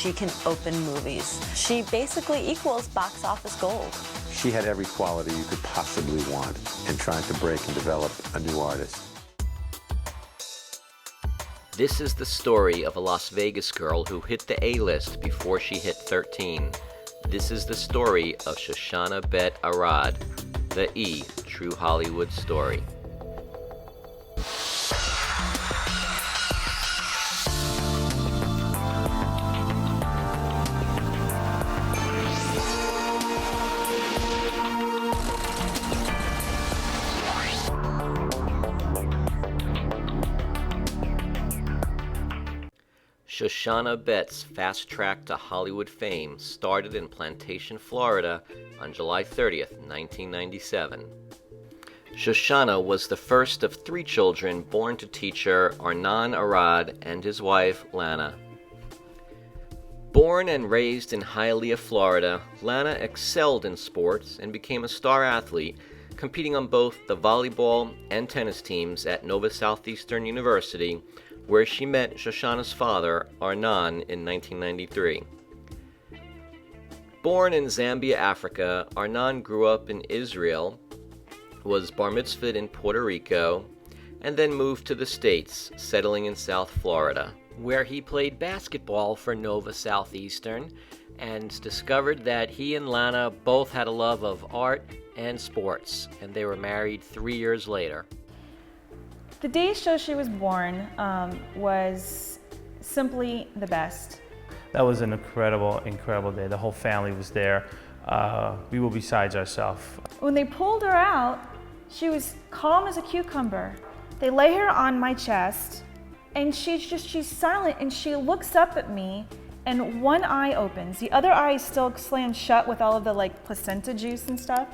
she can open movies. She basically equals box office gold. She had every quality you could possibly want in trying to break and develop a new artist. This is the story of a Las Vegas girl who hit the A-list before she hit 13. This is the story of Shoshana Bet Arad, the E! True Hollywood story. Shoshana Bet's fast track to Hollywood fame started in Plantation, Florida on July 30th, 1997. Shoshana was the first of 3 children born to teacher Arnan Arad and his wife Lana. Born and raised in Hialeah, Florida, Lana excelled in sports and became a star athlete, competing on both the volleyball and tennis teams at Nova Southeastern University, where she met Shoshana's father, Arnan, in 1993. Born in Zambia, Africa, Arnan grew up in Israel, was bar mitzvahed in Puerto Rico, and then moved to the States, settling in South Florida, where he played basketball for Nova Southeastern and discovered that he and Lana both had a love of art and sports, and they were married 3 years later. The day Shoshi was born was simply the best. That was an incredible, incredible day. The whole family was there. We were besides ourselves. When they pulled her out, she was calm as a cucumber. They lay her on my chest, and she's silent, and she looks up at me, and one eye opens. The other eye is still slammed shut with all of the placenta juice and stuff.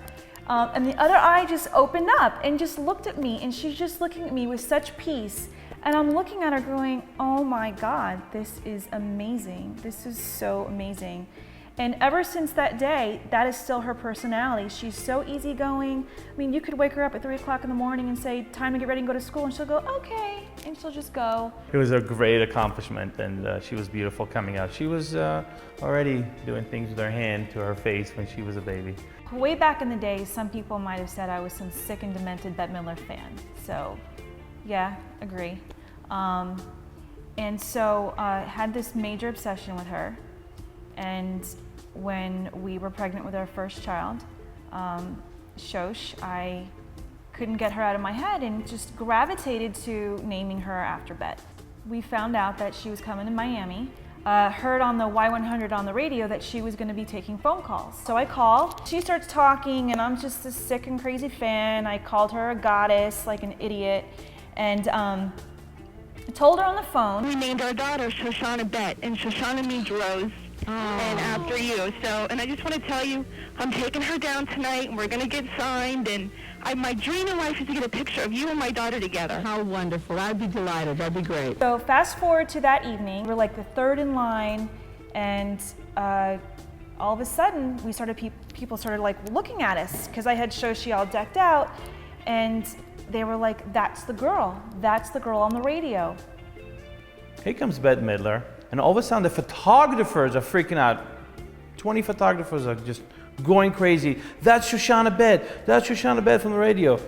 And the other eye just opened up and just looked at me, and she's just looking at me with such peace. And I'm looking at her going, oh my God, this is amazing. This is so amazing. And ever since that day, that is still her personality. She's so easygoing. I mean, you could wake her up at 3 o'clock in the morning and say, time to get ready and go to school, and she'll go, okay, and she'll just go. It was a great accomplishment, and she was beautiful coming out. She was already doing things with her hand to her face when she was a baby. Way back in the day, some people might have said I was some sick and demented Bette Midler fan. So, yeah, agree. And so had this major obsession with her. And when we were pregnant with our first child, Shosh, I couldn't get her out of my head and just gravitated to naming her after Bette. We found out that she was coming to Miami. Heard on the Y100 on the radio that she was going to be taking phone calls. So I call. She starts talking, and I'm just a sick and crazy fan. I called her a goddess, like an idiot, and I told her on the phone. We named our daughter Shoshana Bet, and Shoshana means rose, and after you. So, and I just want to tell you, I'm taking her down tonight, and we're going to get signed, and my dream in life is to get a picture of you and my daughter together. How wonderful. I'd be delighted. That'd be great. So fast forward to that evening. We're like the third in line, and all of a sudden, people started looking at us, because I had Shoshi all decked out, and they were like, that's the girl. That's the girl on the radio. Here comes Bette Midler, and all of a sudden the photographers are freaking out. 20 photographers are just going crazy. That's Shoshana Bet. That's Shoshana Bet from the radio.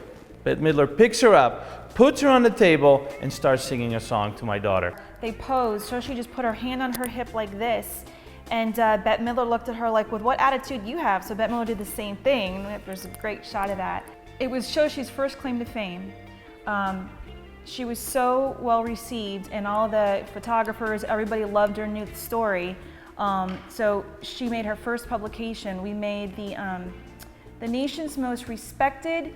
Bette Midler picks her up, puts her on the table, and starts singing a song to my daughter. They posed. Shoshi just put her hand on her hip like this, and Bette Midler looked at her like, with what attitude you have? So Bette Midler did the same thing. There's a great shot of that. It was Shoshi's first claim to fame. She was so well received, and all the photographers, everybody loved her, knew the story. So she made her first publication. We made the nation's most respected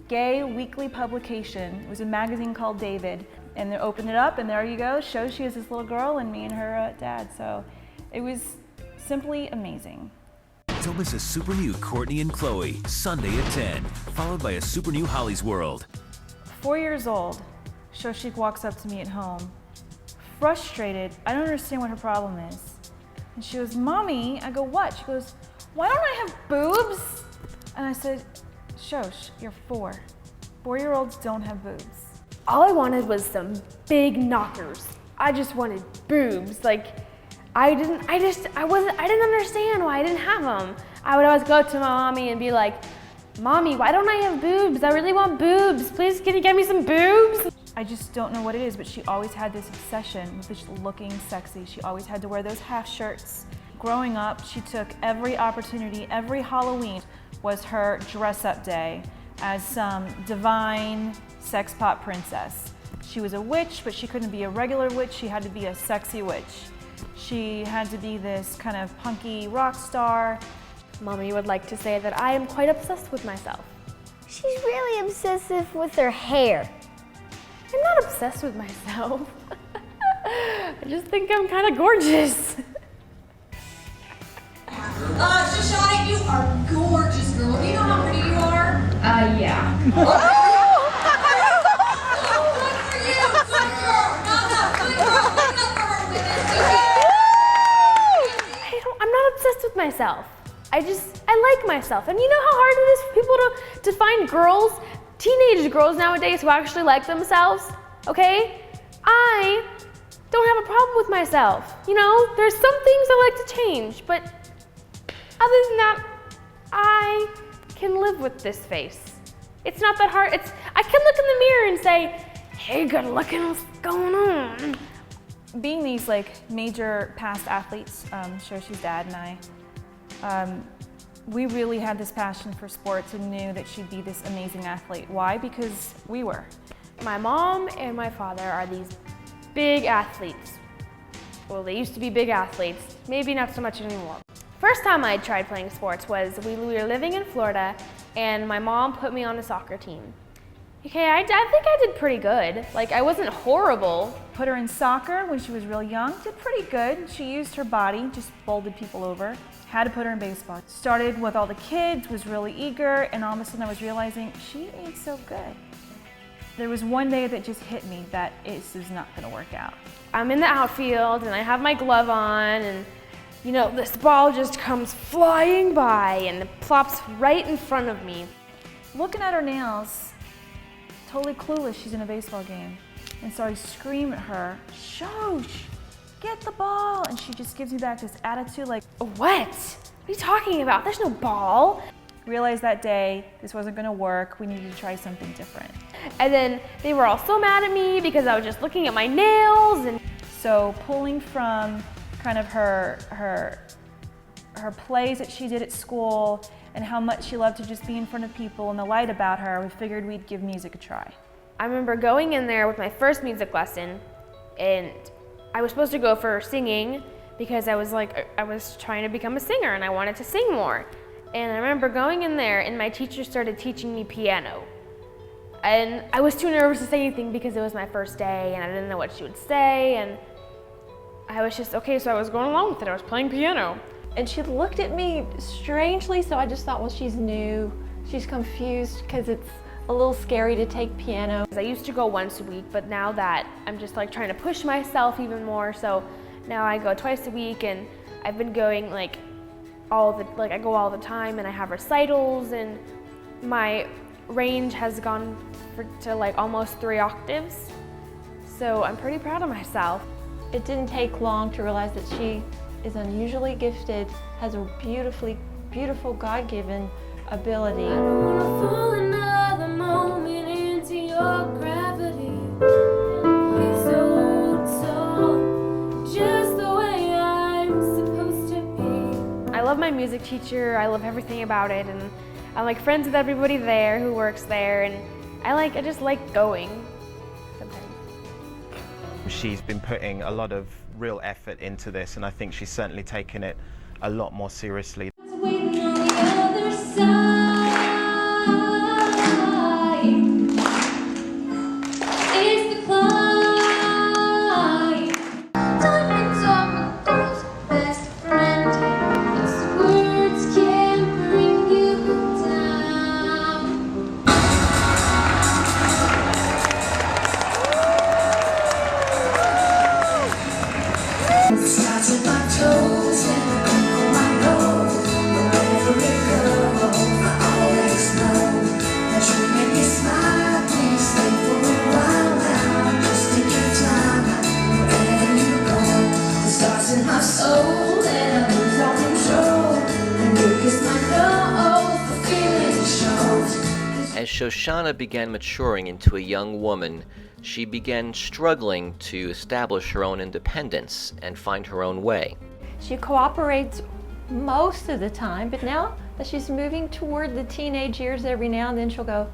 gay weekly publication. It was a magazine called David, and they opened it up, and there you go. Shoshi is this little girl, and me and her dad. So it was simply amazing. Don't miss a super new Courtney and Chloe, Sunday at 10, followed by a super new Holly's World. 4 years old, Shoshi walks up to me at home, frustrated. I don't understand what her problem is. And she goes, Mommy, I go, what? She goes, why don't I have boobs? And I said, Shosh, you're 4. 4-year-olds don't have boobs. All I wanted was some big knockers. I just wanted boobs. I didn't understand why I didn't have them. I would always go to my mommy and be like, Mommy, why don't I have boobs? I really want boobs. Please, can you get me some boobs? I just don't know what it is, but she always had this obsession with just looking sexy. She always had to wear those half shirts. Growing up, she took every opportunity, every Halloween was her dress up day as some divine sex pot princess. She was a witch, but she couldn't be a regular witch. She had to be a sexy witch. She had to be this kind of punky rock star. Mommy would like to say that I am quite obsessed with myself. She's really obsessive with her hair. I'm not obsessed with myself. I just think I'm kind of gorgeous. Shoshana, you are gorgeous, girl. Do you know how pretty you are? Yeah. I'm not obsessed with myself. I like myself. And you know how hard it is for people to find girls, teenage girls nowadays who actually like themselves, okay? I don't have a problem with myself. You know, there's some things I like to change, but other than that, I can live with this face. It's not that hard. I can look in the mirror and say, hey, good looking, what's going on? Being these like major past athletes, Shoshi's dad and I, we really had this passion for sports and knew that she'd be this amazing athlete. Why? Because we were. My mom and my father are these big athletes. Well, they used to be big athletes, maybe not so much anymore. First time I tried playing sports was we were living in Florida and my mom put me on a soccer team. Okay, I think I did pretty good. Like, I wasn't horrible. Put her in soccer when she was real young, did pretty good. She used her body, just bowled people over. Had to put her in baseball. Started with all the kids, was really eager, and all of a sudden I was realizing she ain't so good. There was one day that just hit me that this is not gonna work out. I'm in the outfield and I have my glove on and you know, this ball just comes flying by and it plops right in front of me. Looking at her nails, totally clueless she's in a baseball game. And so I scream at her, Shosh, get the ball. And she just gives me back this attitude like, what? What are you talking about? There's no ball. Realized that day this wasn't gonna work. We needed to try something different. And then they were all so mad at me because I was just looking at my nails. And so pulling from kind of her plays that she did at school and how much she loved to just be in front of people and the light about her, we figured we'd give music a try. I remember going in there with my first music lesson and I was supposed to go for singing because I was trying to become a singer and I wanted to sing more. And I remember going in there and my teacher started teaching me piano. And I was too nervous to say anything because it was my first day and I didn't know what she would say. And I was just, okay, so I was going along with it. I was playing piano. And she looked at me strangely, so I just thought, well, she's new. She's confused because it's a little scary to take piano. I used to go once a week, but now that I'm just like trying to push myself even more, so now I go twice a week and I've been going I go all the time and I have recitals and my range has gone to like almost 3 octaves. So I'm pretty proud of myself. It didn't take long to realize that she is unusually gifted, has a beautiful God-given ability. I don't wanna fall another moment into your gravity. So just the way I'm supposed to be. I love my music teacher, I love everything about it, and I'm like friends with everybody there who works there, and I just like going sometimes. She's been putting a lot of real effort into this, and I think she's certainly taken it a lot more seriously. Waiting on the other side. It's the climb. Diamonds are a girl's best friend. Its words can bring you down. It starts with my toes and on my nose. Wherever it goes. Shoshana began maturing into a young woman, she began struggling to establish her own independence and find her own way. She cooperates most of the time, but now that she's moving toward the teenage years, every now and then she'll go,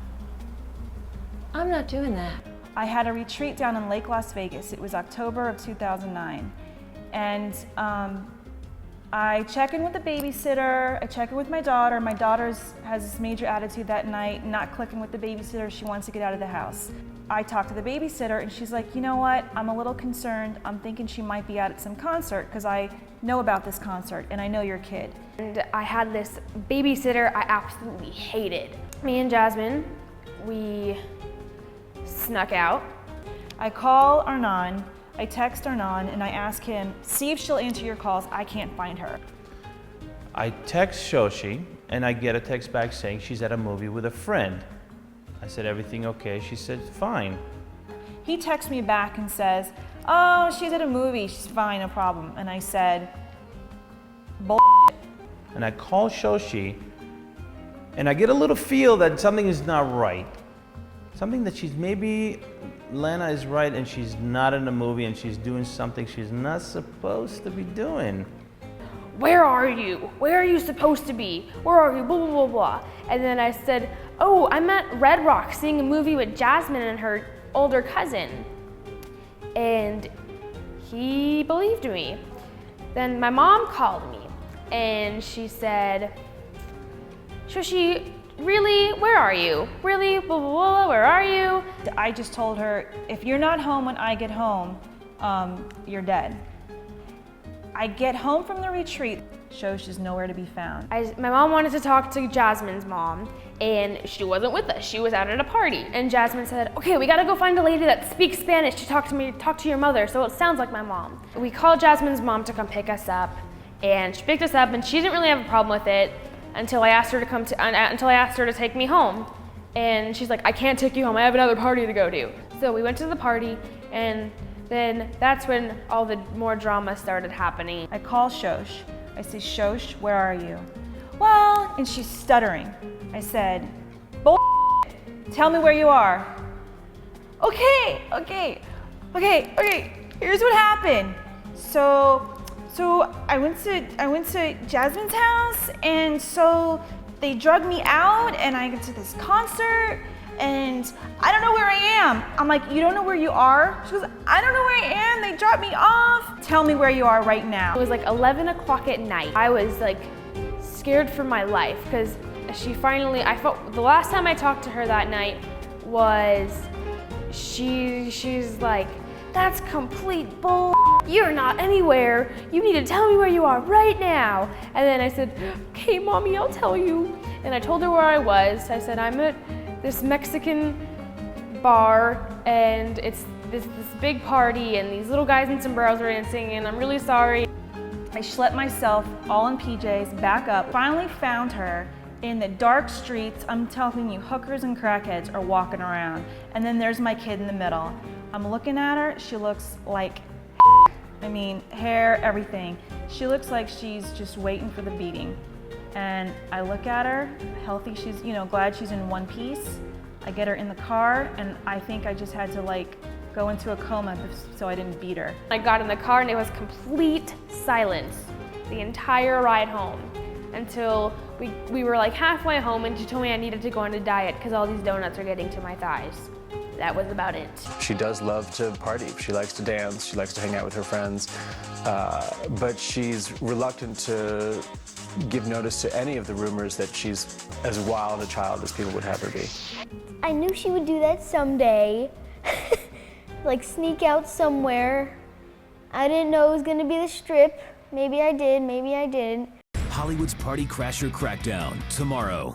I'm not doing that. I had a retreat down in Lake Las Vegas. It was October of 2009. And I check in with the babysitter, I check in with my daughter. My daughter has this major attitude that night, not clicking with the babysitter. She wants to get out of the house. I talk to the babysitter and she's like, you know what, I'm a little concerned. I'm thinking she might be out at some concert because I know about this concert and I know your kid. And I had this babysitter I absolutely hated. Me and Jasmine, we snuck out. I call Arnon, I text Arnon and I ask him, see if she'll answer your calls. I can't find her. I text Shoshi and I get a text back saying she's at a movie with a friend. I said, everything okay? She said, fine. He texts me back and says, oh, she's at a movie, she's fine, no problem. And I said, bull. And I call Shoshi and I get a little feel that something is not right. Something that maybe Lana is right and she's not in the movie and she's doing something she's not supposed to be doing. Where are you? Where are you supposed to be? Where are you? Blah, blah, blah, blah. And then I said, oh, I'm at Red Rock seeing a movie with Jasmine and her older cousin. And he believed me. Then my mom called me and she said, Shoshi, really, where are you? Really, blah, blah, blah, where are you? I just told her, if you're not home when I get home, you're dead. I get home from the retreat, Shosh is nowhere to be found. My mom wanted to talk to Jasmine's mom, and she wasn't with us. She was out at a party. And Jasmine said, okay, we gotta go find a lady that speaks Spanish to talk to your mother, so it sounds like my mom. We called Jasmine's mom to come pick us up, and she picked us up, and she didn't really have a problem with it until I asked her to take me home. And she's like, I can't take you home, I have another party to go to. So we went to the party, and then that's when all the more drama started happening. I call Shosh. I say, Shosh, where are you? Well, and she's stuttering. I said, bull, tell me where you are. Okay, here's what happened. So I went to Jasmine's house, and so they drugged me out, and I went to this concert, and I don't know where I am. I'm like, you don't know where you are? She goes, I don't know where I am. They dropped me off. Tell me where you are right now. It was like 11 o'clock at night. I was like scared for my life because I felt the last time I talked to her that night was she's like, that's complete bull. You're not anywhere. You need to tell me where you are right now. And then I said, okay, mommy, I'll tell you. And I told her where I was. I said, I'm at this Mexican bar and it's this big party and these little guys in sombreros are dancing and I'm really sorry. I schlepped myself all in PJs back up. Finally found her in the dark streets. I'm telling you, hookers and crackheads are walking around. And then there's my kid in the middle. I'm looking at her, she looks like, I mean, hair, everything. She looks like she's just waiting for the beating. And I look at her, healthy, she's, glad she's in one piece. I get her in the car, and I think I just had to go into a coma so I didn't beat her. I got in the car and it was complete silence the entire ride home until we were like halfway home and she told me I needed to go on a diet because all these donuts are getting to my thighs. That was about it. She does love to party. She likes to dance. She likes to hang out with her friends. But she's reluctant to give notice to any of the rumors that she's as wild a child as people would have her be. I knew she would do that someday. Sneak out somewhere. I didn't know it was gonna be the Strip. Maybe I did, maybe I didn't. Hollywood's Party Crasher Crackdown, tomorrow.